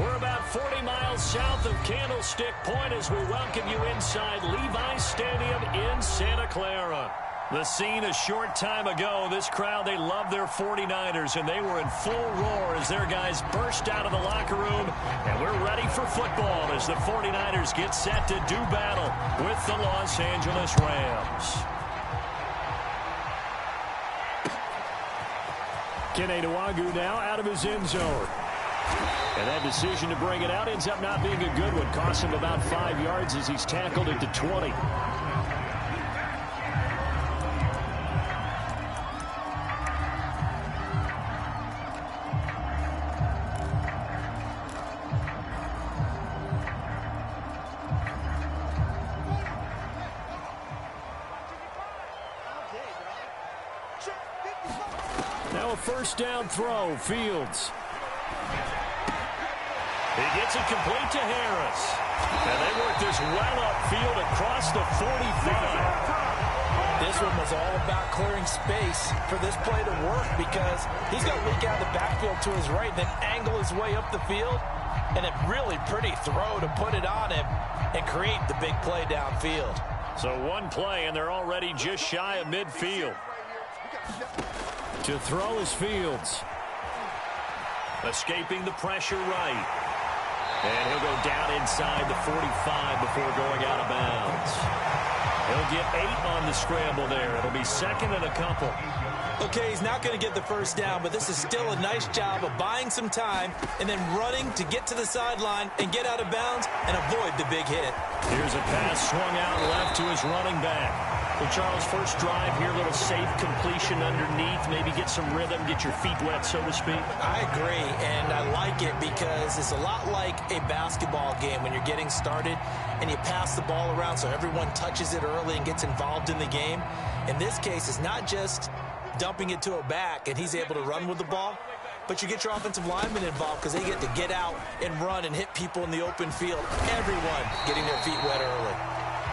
We're about 40 miles south of Candlestick Point as we welcome you inside Levi's Stadium in Santa Clara. The scene a short time ago, this crowd, they love their 49ers, and they were in full roar as their guys burst out of the locker room. And we're ready for football as the 49ers get set to do battle with the Los Angeles Rams. Kene Nwangwu now out of his end zone. And that decision to bring it out ends up not being a good one. Costs him about 5 yards as he's tackled at the 20. Now a first down throw, Fields. He gets it complete to Harris. And they work this well upfield across the 45. This one was all about clearing space for this play to work because he's going to leak out the backfield to his right and then angle his way up the field. And a really pretty throw to put it on him and create the big play downfield. So one play, and they're already just shy of midfield. To throw is Fields. Escaping the pressure right. And he'll go down inside the 45 before going out of bounds. He'll get 8 on the scramble there. It'll be second and a couple. Okay, he's not going to get the first down, but this is still a nice job of buying some time and then running to get to the sideline and get out of bounds and avoid the big hit. Here's a pass swung out left to his running back. Well, Charles, first drive here, a little safe completion underneath, maybe get some rhythm, get your feet wet, so to speak. I agree, and I like it because it's a lot like a basketball game when you're getting started and you pass the ball around so everyone touches it early and gets involved in the game. In this case, it's not just dumping it to a back and he's able to run with the ball, but you get your offensive linemen involved because they get to get out and run and hit people in the open field. Everyone getting their feet wet early.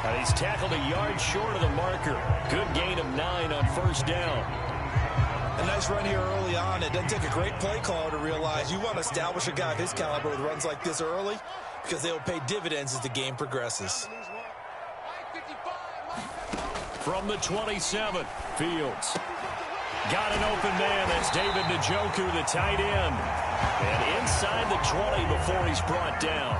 And he's tackled a yard short of the marker. Good gain of 9 on first down. A nice run here early on. It doesn't take a great play caller to realize you want to establish a guy of his caliber with runs like this early because they'll pay dividends as the game progresses. From the 27, Fields. Got an open man. That's David Njoku, the tight end. And inside the 20 before he's brought down.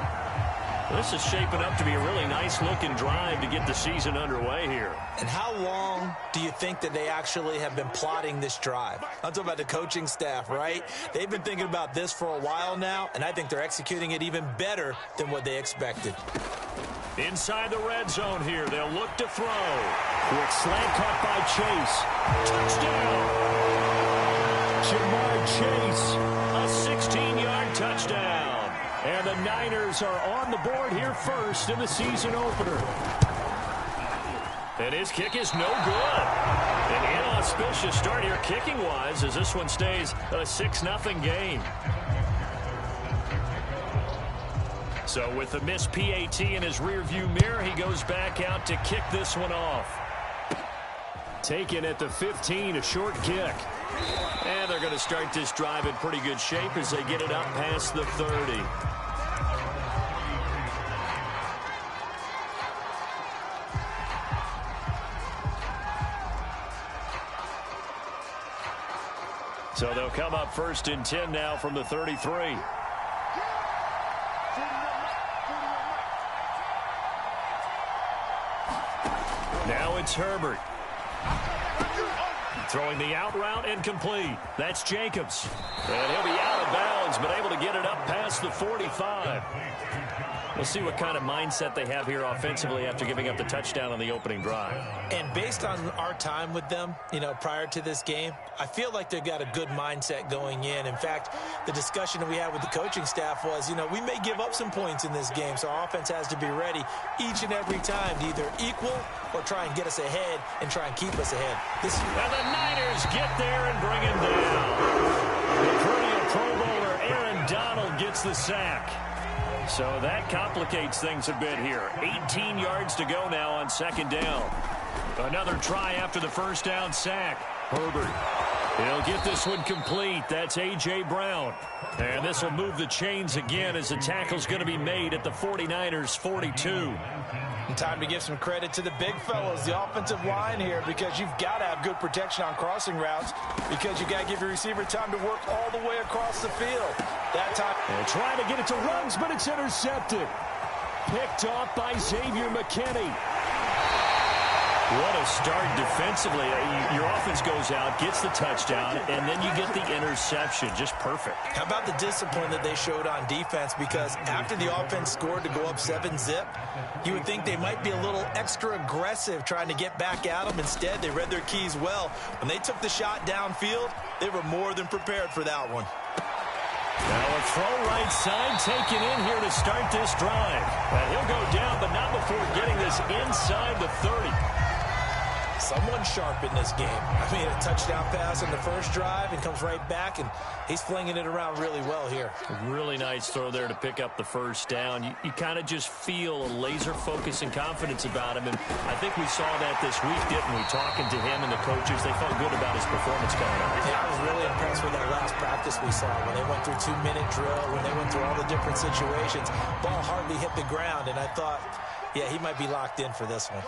This is shaping up to be a really nice-looking drive to get the season underway here. And how long do you think that they actually have been plotting this drive? I'm talking about the coaching staff, right? They've been thinking about this for a while now, and I think they're executing it even better than what they expected. Inside the red zone here, they'll look to throw. Quick slant caught by Chase. Jamar Chase, a 16-yard touchdown. And the Niners are on the board here first in the season opener. And his kick is no good. An inauspicious start here kicking-wise as this one stays a 6-0 game. So with the missed PAT in his rearview mirror, he goes back out to kick this one off. Taken at the 15, a short kick. And they're going to start this drive in pretty good shape as they get it up past the 30. So they'll come up first and 10 now from the 33. Now it's Herbert. Throwing the out route and complete. That's Jacobs. And he'll be out of bounds, but able to get it up past the 45. We'll see what kind of mindset they have here offensively after giving up the touchdown on the opening drive. And based on our time with them, prior to this game, I feel like they've got a good mindset going in. In fact, the discussion that we had with the coaching staff was, we may give up some points in this game, so our offense has to be ready each and every time to either equal or try and get us ahead and try and keep us ahead. And the Niners get there and bring him down. The perennial Pro Bowler Aaron Donald gets the sack. So that complicates things a bit here. 18 yards to go now on second down. Another try after the first down sack. Herbert He'll get this one complete. That's A.J. Brown. And this will move the chains again as the tackle's going to be made at the 49ers 42. And time to give some credit to the big fellows, the offensive line here, because you've got to have good protection on crossing routes because you got to give your receiver time to work all the way across the field. That time. And trying to get it to Ruggs, but it's intercepted. Picked off by Xavier McKinney. What a start defensively. Your offense goes out, gets the touchdown, and then you get the interception. Just perfect. How about the discipline that they showed on defense? Because after the offense scored to go up 7-zip, you would think they might be a little extra aggressive trying to get back at them. Instead, they read their keys well. When they took the shot downfield, they were more than prepared for that one. Now a throw right side taken in here to start this drive. And he'll go down, but not before getting this inside the 30. Someone sharp in this game. I mean, a touchdown pass in the first drive and comes right back, and he's flinging it around really well here. A really nice throw there to pick up the first down. You kind of just feel a laser focus and confidence about him, and I think we saw that this week, didn't we? Talking to him and the coaches, they felt good about his performance coming up. Yeah, I was really impressed with that last practice we saw when they went through 2-minute drill, when they went through all the different situations. Ball hardly hit the ground, and I thought, yeah, he might be locked in for this one.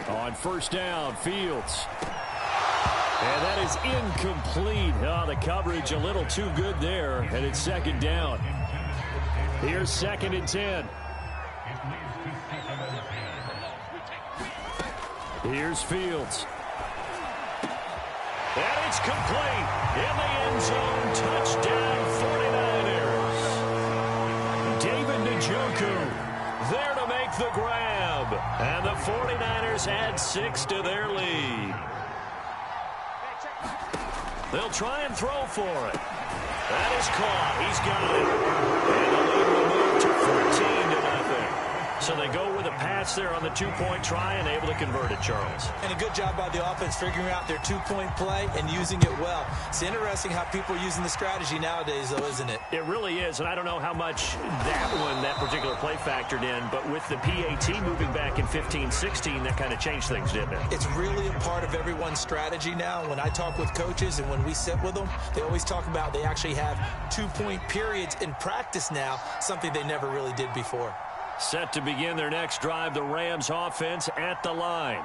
On first down, Fields. And that is incomplete. Oh, the coverage a little too good there, and it's second down. Here's 2nd and 10. Here's Fields. And it's complete. In the end zone, touchdown 49ers. David Njoku there to make the grab. And the 49ers add 6 to their lead. They'll try and throw for it. That is caught. He's got it. And the lead will move to 14-0. So they go with a pass there on the 2-point try and able to convert it, Charles. And a good job by the offense figuring out their 2-point play and using it well. It's interesting how people are using the strategy nowadays, though, isn't it? It really is, and I don't know how much that particular play factored in, but with the PAT moving back in 15-16, that kind of changed things, didn't it? It's really a part of everyone's strategy now. When I talk with coaches and when we sit with them, they always talk about they actually have 2-point periods in practice now, something they never really did before. Set to begin their next drive, the Rams offense at the line.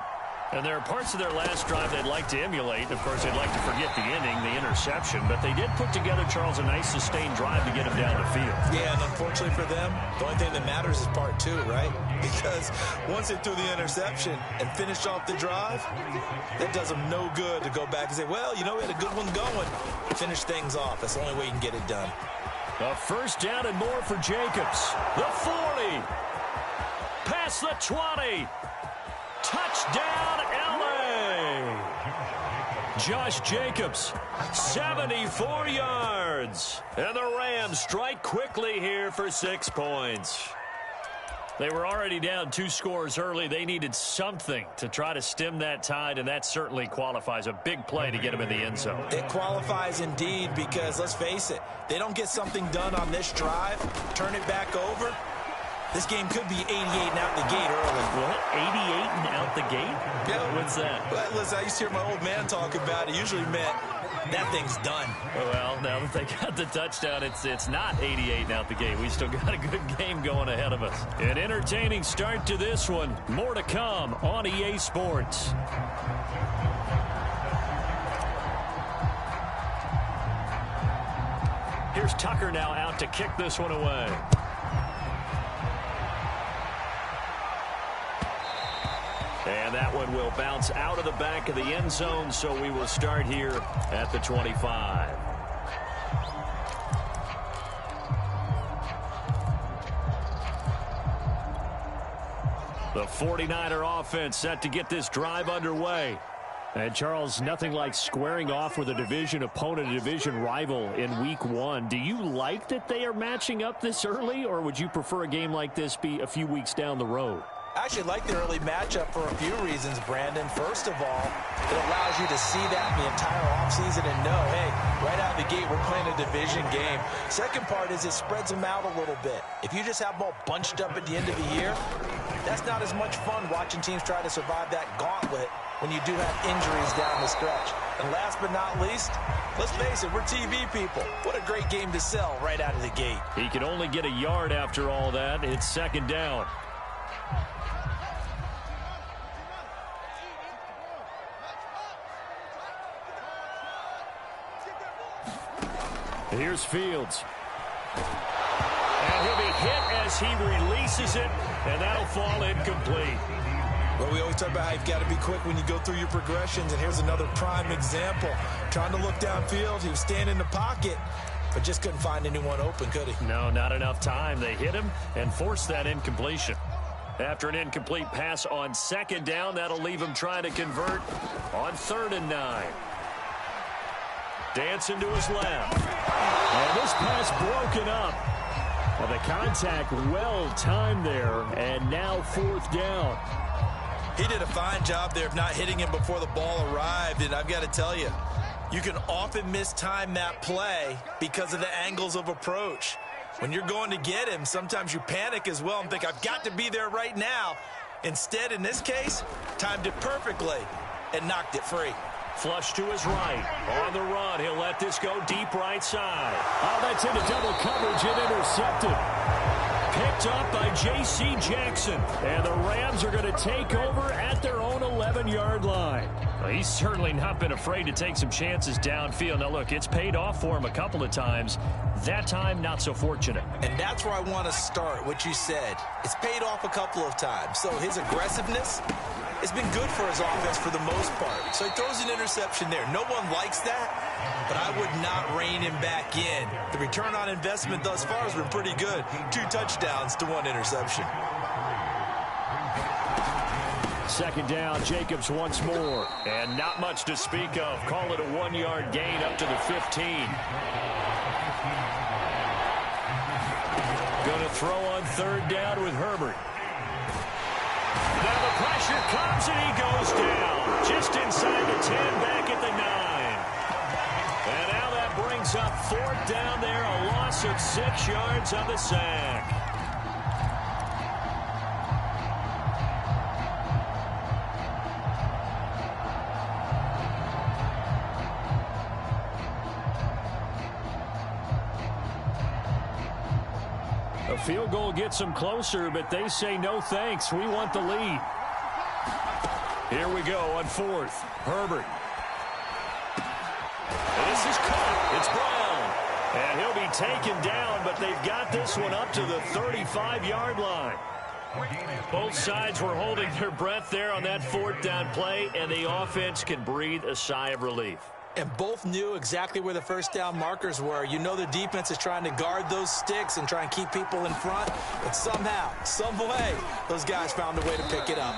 And there are parts of their last drive they'd like to emulate. Of course, they'd like to forget the inning, the interception. But they did put together, Charles, a nice sustained drive to get him down the field. Yeah, and unfortunately for them, the only thing that matters is part 2, right? Because once they threw the interception and finished off the drive, that does them no good to go back and say, well, you know, we had a good one going. Finish things off. That's the only way you can get it done. A first down and more for Jacobs. The 40. Past the 20. Touchdown, L.A. Josh Jacobs, 74 yards. And the Rams strike quickly here for 6 points. They were already down 2 scores early. They needed something to try to stem that tide, and that certainly qualifies. A big play to get them in the end zone. It qualifies indeed because, let's face it, they don't get something done on this drive, turn it back over, this game could be 88 and out the gate early. What? 88 and out the gate? Yeah. What's that? Well, listen, I used to hear my old man talk about it. Usually meant that thing's done. Well, now that they got the touchdown, it's not 88 and out the gate. We still got a good game going ahead of us. An entertaining start to this one. More to come on EA Sports. Here's Tucker now out to kick this one away. And that one will bounce out of the back of the end zone, so we will start here at the 25. The 49er offense set to get this drive underway. And, Charles, nothing like squaring off with a division opponent, a division rival in Week 1. Do you like that they are matching up this early, or would you prefer a game like this be a few weeks down the road? I actually like the early matchup for a few reasons, Brandon. First of all, it allows you to see that the entire offseason and know, hey, right out of the gate, we're playing a division game. Second part is it spreads them out a little bit. If you just have them all bunched up at the end of the year, that's not as much fun watching teams try to survive that gauntlet when you do have injuries down the stretch. And last but not least, let's face it, we're TV people. What a great game to sell right out of the gate. He can only get a yard after all that. It's second down. Here's Fields. And he'll be hit as he releases it, and that'll fall incomplete. Well, we always talk about how you've got to be quick when you go through your progressions, and here's another prime example. Trying to look downfield, he was standing in the pocket, but just couldn't find anyone open, could he? No, not enough time. They hit him and forced that incompletion. After an incomplete pass on second down, that'll leave him trying to convert on 3rd and 9. Dancing to his left. And this pass broken up. Well, the contact well timed there, and now 4th down. He did a fine job there of not hitting him before the ball arrived, and I've got to tell you, you can often mistime that play because of the angles of approach. When you're going to get him, sometimes you panic as well and think, I've got to be there right now. Instead, in this case, timed it perfectly and knocked it free. Flush to his right. On the run, he'll let this go deep right side. Oh, that's into double coverage and intercepted. Picked up by J.C. Jackson. And the Rams are going to take over at their own 11-yard line. Well, he's certainly not been afraid to take some chances downfield. Now, look, it's paid off for him a couple of times. That time, not so fortunate. And that's where I want to start, what you said. It's paid off a couple of times. So his aggressiveness has been good for his offense for the most part. So he throws an interception there. No one likes that, but I would not rein him back in. The return on investment thus far has been pretty good. 2 touchdowns to 1 interception. Second down, Jacobs once more. And not much to speak of. Call it a 1-yard gain up to the 15. Going to throw on 3rd down with Herbert. Now the pressure comes and he goes down. Just inside the 10, back at the 9. And now that brings up 4th down there, a loss of 6 yards on the sack. A field goal gets them closer, but they say no thanks. We want the lead. Here we go on 4th. Herbert. And this is caught. It's Brown. And he'll be taken down, but they've got this one up to the 35-yard line. Both sides were holding their breath there on that 4th down play, and the offense can breathe a sigh of relief. And both knew exactly where the 1st down markers were. You know the defense is trying to guard those sticks and try and keep people in front. But somehow, some way, those guys found a way to pick it up.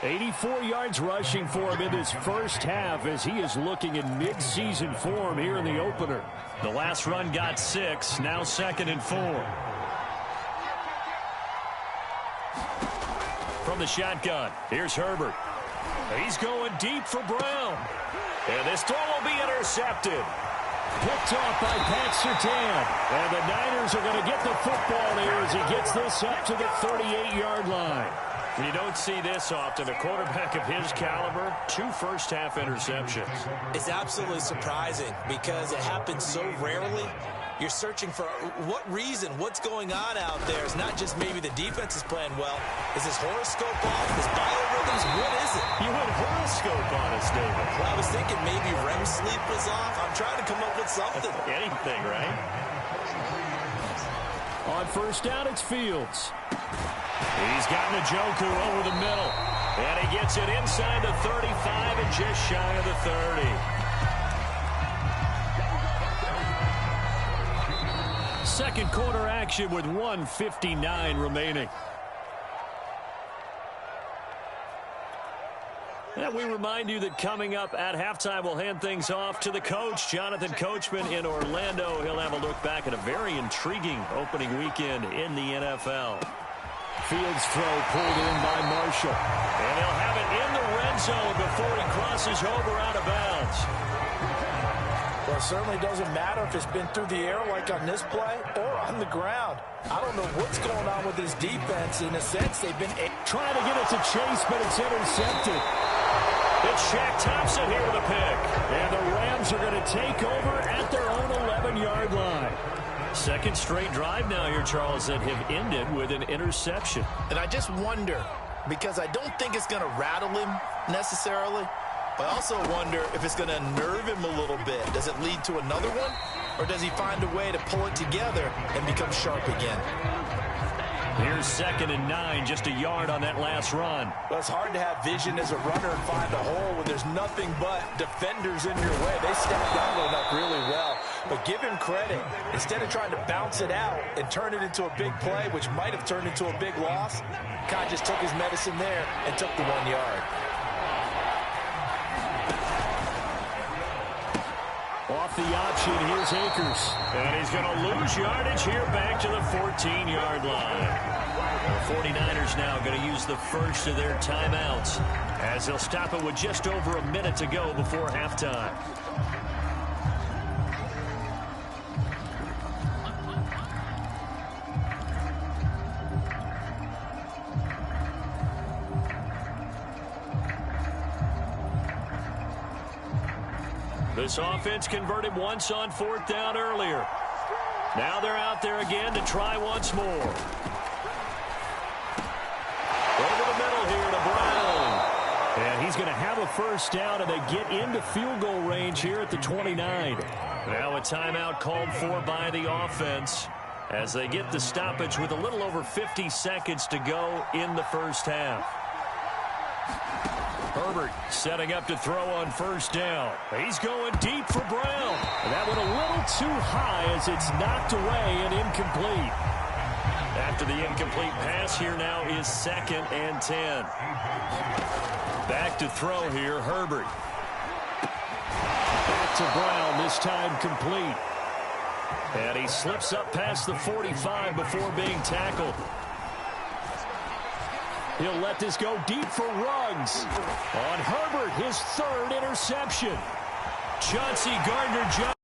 84 yards rushing for him in this first half as he is looking in mid-season form here in the opener. The last run got 6, now 2nd and 4. From the shotgun, here's Herbert. He's going deep for Brown. And this throw will be intercepted. Picked off by Pat Surtain. And the Niners are going to get the football there as he gets this up to the 38-yard line. You don't see this often. A quarterback of his caliber, 2 first-half interceptions. It's absolutely surprising because it happens so rarely. You're searching for what reason, what's going on out there. It's not just maybe the defense is playing well. Is his horoscope off? His biorhythms? What is it? You went horoscope on us, David. Well, I was thinking maybe REM sleep was off. I'm trying to come up with something. Anything, right? On 1st down, it's Fields. He's got Njoku over the middle. And he gets it inside the 35 and just shy of the 30. Second quarter action with 1:59 remaining. And we remind you that coming up at halftime, we'll hand things off to the coach, Jonathan Coachman in Orlando. He'll have a look back at a very intriguing opening weekend in the NFL. Fields throw pulled in by Marshall. And he'll have it in the red zone before he crosses over out of bounds. Well, it certainly doesn't matter if it's been through the air like on this play or on the ground. I don't know what's going on with his defense. In a sense, they've been trying to get it to Chase, but it's intercepted. It's Shaq Thompson here with a pick. And the Rams are going to take over at their own 11-yard line. Second straight drive now here, Charles, that have ended with an interception. And I just wonder, because I don't think it's going to rattle him necessarily, but I also wonder if it's going to nerve him a little bit. Does it lead to another one, or does he find a way to pull it together and become sharp again? Here's 2nd and 9, just a yard on that last run. Well, it's hard to have vision as a runner and find a hole when there's nothing but defenders in your way. They stepped that one up really well. But give him credit. Instead of trying to bounce it out and turn it into a big play, which might have turned into a big loss, Kai just took his medicine there and took the 1 yard. Off the option, here's Akers. And he's going to lose yardage here back to the 14-yard line. The 49ers now going to use the first of their timeouts as they'll stop it with just over a minute to go before halftime. This offense converted once on 4th down earlier. Now they're out there again to try once more. Over the middle here to Brown. And he's going to have a first down, and they get into field goal range here at the 29. Now a timeout called for by the offense as they get the stoppage with a little over 50 seconds to go in the first half. Herbert setting up to throw on first down. He's going deep for Brown. And that went a little too high as it's knocked away and incomplete. After the incomplete pass, here now is 2nd and 10. Back to throw here, Herbert. Back to Brown, this time complete. And he slips up past the 45 before being tackled. He'll let this go deep for Ruggs. On Herbert, his 3rd interception. Chauncey Gardner-Johnson.